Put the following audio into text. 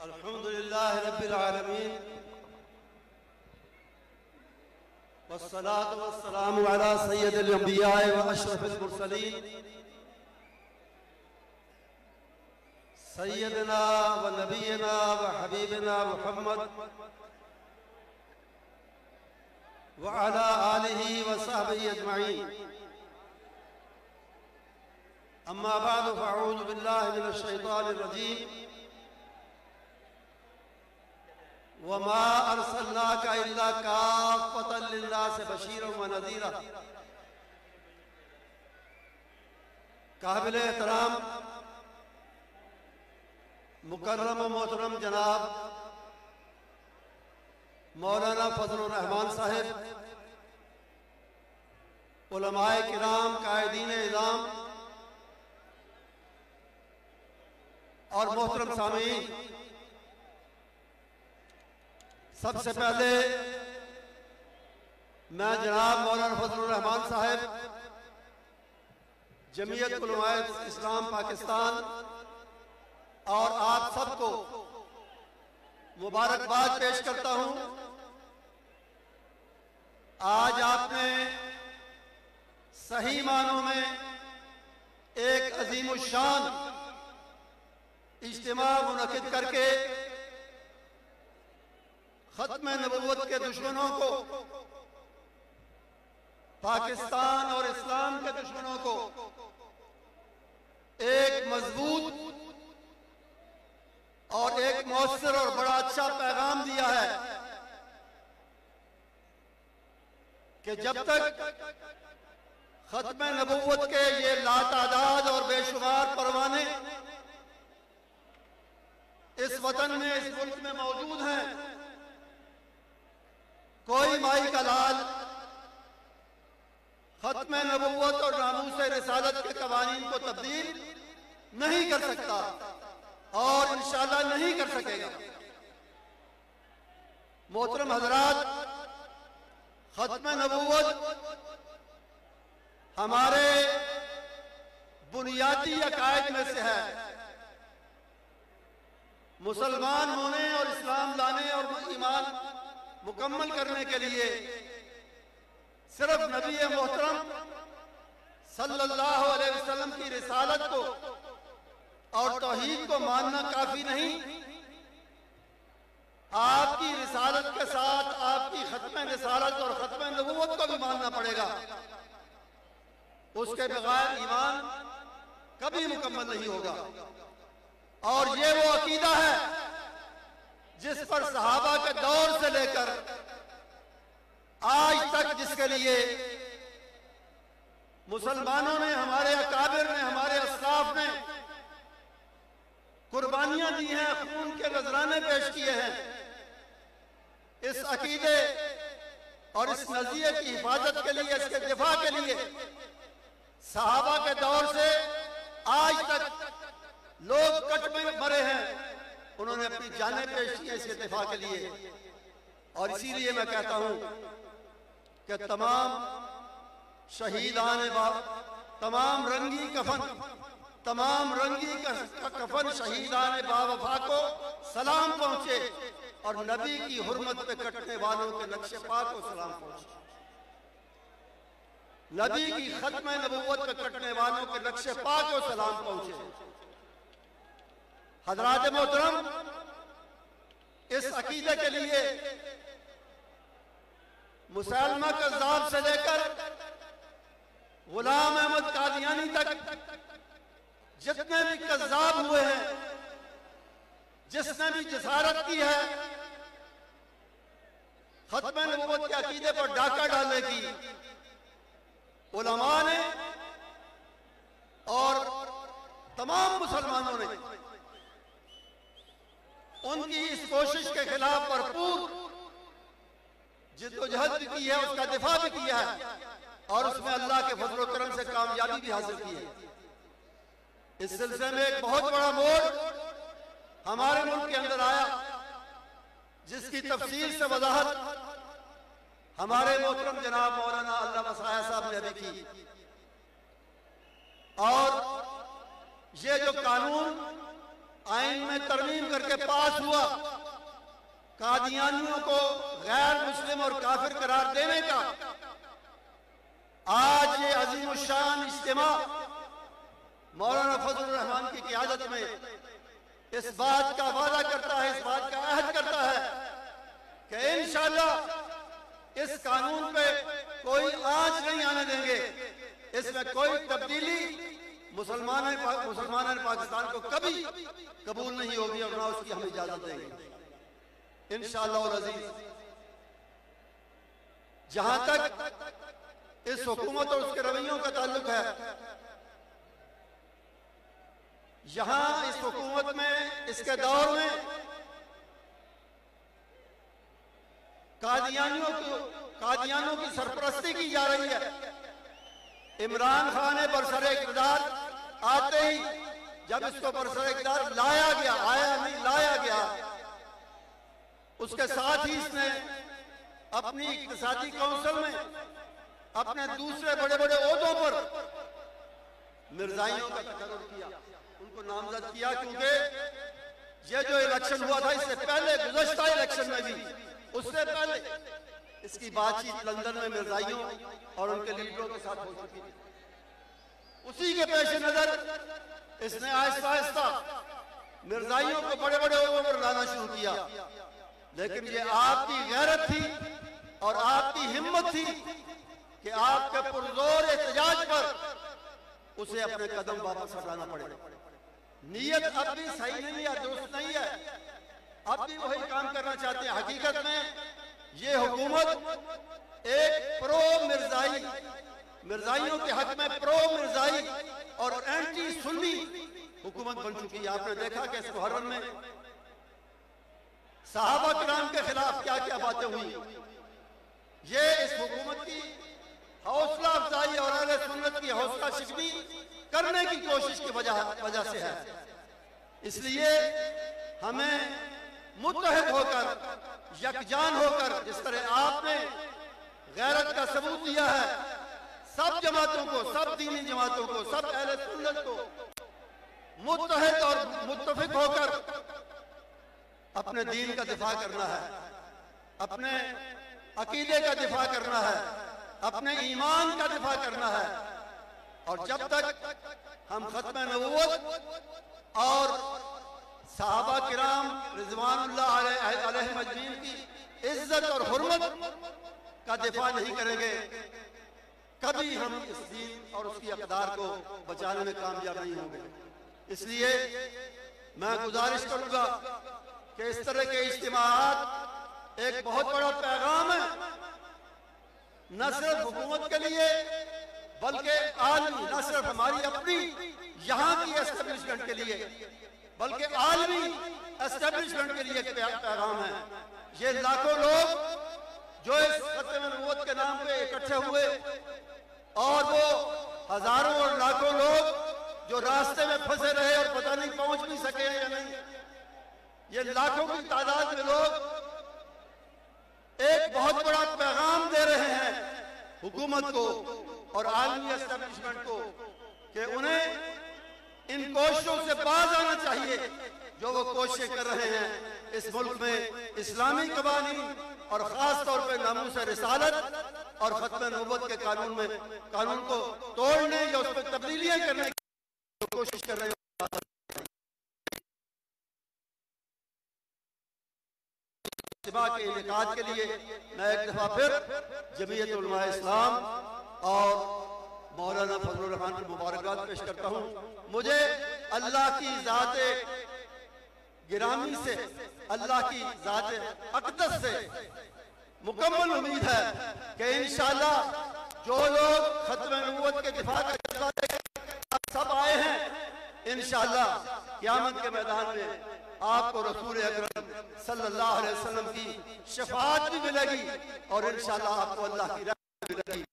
अल्हम्दुलिल्लाह रब्बिल आलमीन वस्सलातु वस्सलामु अला सय्यदिल अंबिया व अशरफिल मुरसलीन सय्यदना व नबीना व हबीबना मुहम्मद व अला आलिहि व सहबिहि अजमईन। अम्मा बाद फ़अऊज़ु बिल्लाहि मिनश शैतानिर रजीम। वमा अरसलनाका इल्ला काफ़्फ़तन लिन्नासि बशीरन व नज़ीरा। काबिल एहतराम मुकर्रम व मोहतरम जनाब मौलाना फजलुर रहमान साहिब, उलमाए किराम, कायदीन इज़ाम और मोहतरम सामीन, सबसे पहले मैं जनाब मौलाना फजलुर रहमान साहिब, जमीयत उलमाए इस्लाम पाकिस्तान और आप सबको मुबारकबाद पेश करता हूं। आज आपने सही मानों में एक अजीमुशान इज्तिमा मुनक़िद करके खत्म नबुव्वत के दुश्मनों को, पाकिस्तान और इस्लाम के दुश्मनों को एक मजबूत और एक मौसर और बड़ा अच्छा पैगाम दिया है कि जब तक खत्म नबुव्वत के ये लातादाद और बेशुमार परवाने इस वतन में, इस मुल्क में मौजूद हैं, कोई माई का लाल खत्म नबुव्वत और नामूस रिसालत के कवानीन को तब्दील नहीं कर सकता और इंशाअल्लाह नहीं कर सकेगा। मोहतरम हजरात, खत्म नबुव्वत हमारे बुनियादी अकायद में से है। मुसलमान होने और इस्लाम लाने और ईमान मुकम्मल करने के लिए सिर्फ नबी मोहतरम सल्लल्लाहु अलैहि वसल्लम की रिसालत को और तौहीद को मानना काफी नहीं, आपकी रिसालत के साथ आपकी खत्म रिसालत और खत्म नबुव्वत को भी मानना पड़ेगा। उसके बगैर ईमान कभी मुकम्मल नहीं होगा। और ये वो अकीदा है जिस पर सहाबा के दौर से लेकर आज तक, जिसके लिए मुसलमानों ने, हमारे अकाबिर ने, हमारे अस्लाफ ने कुर्बानियां दी हैं, खून के नजराने पेश किए हैं। इस अकीदे और इस नज़रिए की हिफाजत के लिए, इसके दिफा के लिए सहाबा के दौर से आज तक लोग कट में मरे हैं, उन्होंने अपनी जानें पेश की इसके दिफा के लिए। और इसीलिए मैं कहता हूं कि तमाम शहीदान बाब, तमाम रंगी कफन शहीदान बावफा को सलाम पहुंचे और नबी की हुर्मत पे कटने वालों के नक्शे पाक को सलाम पहुंचे। नबी की खत्म नबुव्वत पे कटने वालों के नक्शे पाक को सलाम पहुंचे। हजरात मोहतरम, इस अकीदे के लिए मुसलमा कज़्ज़ाब से लेकर गुलाम अहमद कादियानी तक जितने भी कज़्ज़ाब हुए हैं, जिसने भी जसारत की है खत्म नबुव्वत के अकीदे पर डाका डालने की, उलमा ने और तमाम मुसलमानों ने उनकी इस कोशिश के खिलाफ भरपूर जिद्दोजहद भी की है, उसका दिफा भी किया है और उसमें अल्लाह के फजल करम से कामयाबी भी हासिल की है। इस सिलसिले में एक बहुत बड़ा मोड़ हमारे मुल्क के अंदर आया, जिसकी तफसील से वजाहत हमारे मोहतरम जनाब मौलाना अल्लामा मसाया साहब ने अभी की। और ये जो कानून आइन में तरमीम करके पास हुआ, कादियानियों को गैर मुस्लिम और काफिर करार देने का, आज ये अजीम शान इज्तिमा मौलाना फजलुर रहमान की क़ियादत में इस बात का वादा करता है, इस बात का अहद करता है कि इंशाअल्लाह इस कानून पे कोई आंच नहीं आने देंगे, इसमें कोई तब्दीली मुसलमान पाकिस्तान को कभी कबूल नहीं होगी और ना उसकी हम इजाजत देंगे इंशाअल्लाह अज़ीज़। जहां तक इस हुकूमत और उसके रवैयों का ताल्लुक है, यहां इस हुकूमत में, इसके दौर में कादियानियों की सरपरस्ती की जा रही है। इमरान खान ने बरसरे इक़्तिदार आते ही जब इसको बरसरे इक़्तिदार लाया गया, आया नहीं लाया गया, उसके साथ ही इसने अपनी इक़्तिसादी काउंसिल में अपने दूसरे बड़े बड़े ओहदों पर मिर्जाइयों का तकर्रुर किया, उनको नामजद किया। क्योंकि ये जो इलेक्शन हुआ था, इससे पहले गुज़श्ता इलेक्शन में भी, उससे पहले इसकी बातचीत लंदन में मिर्जाइयों और उनके लीडरों के साथ हो चुकी थी। उसी के पेश नजर इसने आहिस्ता आहिस्ता मिर्जाइयों को बड़े बड़े ओहदों पर लाना शुरू किया। लेकिन ये आपकी गैरत थी और आपकी हिम्मत थी कि आपके पुरजोर एहतजाज पर उसे अपने कदम वापस हटाना पड़े। नीयत अब भी सही नहीं है, दुरुस्त नहीं है, अब भी वही काम करना चाहते हैं। हकीकत में ये हुकूमत एक प्रो मिर्जाई, मिर्जाइयों के हक में प्रो मिर्जाई और एंटी सुन्नी हुकूमत बन चुकी है। आपने देखा कि इस मुहर्रम में सहाबा किराम के खिलाफ क्या क्या बातें हुई। ये इस हुकूमत की हौसला अफजाई और अहले सुन्नत की हौसला शिकनी करने की कोशिश की वजह से है। इसलिए हमें मुत्तहिद होकर, यकजान होकर, जिस तरह आपने गैरत का सबूत दिया है, सब जमातों को, सब दीनी जमातों को, सब अहले सुन्नत को मुत्तहिद और मुत्तफिक होकर अपने दीन का दिफा करना है, अपने अकीदे का दिफा करना है, अपने ईमान का दिफा करना है। और जब तक हम खत्म नबूवत और सहाबा किराम रिज़वानुल्लाह अलैहिम अजमईन की इज्जत और हुर्मत का दिफा नहीं करेंगे, कभी हम इस दीन और उसकी अक़दार को बचाने में कामयाब नहीं होंगे। इसलिए मैं गुजारिश करूंगा कि इस तरह के इज्तिमाआत एक बहुत बड़ा पैगाम है, न सिर्फ हुकूमत के लिए बल्कि आलमी, न सिर्फ हमारी अपनी यहाँ की एस्टेब्लिशमेंट के लिए बल्कि आलमी एस्टेब्लिशमेंट के लिए एक पैगाम है। ये लाखों लोग जो इस खत्म नबूवत के नाम पे इकट्ठे हुए और वो हजारों और लाखों लोग जो रास्ते में फंसे रहे और पता नहीं पहुंच भी सके या नहीं, ये लाखों की तादाद में लोग एक बहुत बड़ा पैगाम दे रहे हैं हुकूमत को और आलमी एस्टेब्लिशमेंट को कि उन्हें इन कोशिशों से बाज आना चाहिए जो वो कोशिशें कर रहे हैं इस मुल्क में इस्लामी कवानीन और खास तौर पर नामूस रिसालत और खत्म नबूवत के कानून को तोड़ने या उस पर तब्दीलियां करने की कोशिश कर रहे हैं। के इनेकाद के लिए मैं एक दफा फिर जमीयत उलमा इस्लाम और मौलाना फजलुर रहमान को मुबारकबाद पेश करता हूँ। मुझे अल्लाह की ज़ाते गिरामी से, अल्लाह की ज़ाते अक़दस से मुकम्मल उम्मीद है कि इंशाअल्लाह जो लोग खत्म नबूवत के दिफा का जज्बा लेकर सब आए हैं, इंशाअल्लाह क़यामत के मैदान में आपको रसूल अकरम सल्लल्लाहु अलैहि वसल्लम की शफाअत भी मिलेगी और इंशाअल्लाह आपको अल्लाह की रहमत भी मिलेगी।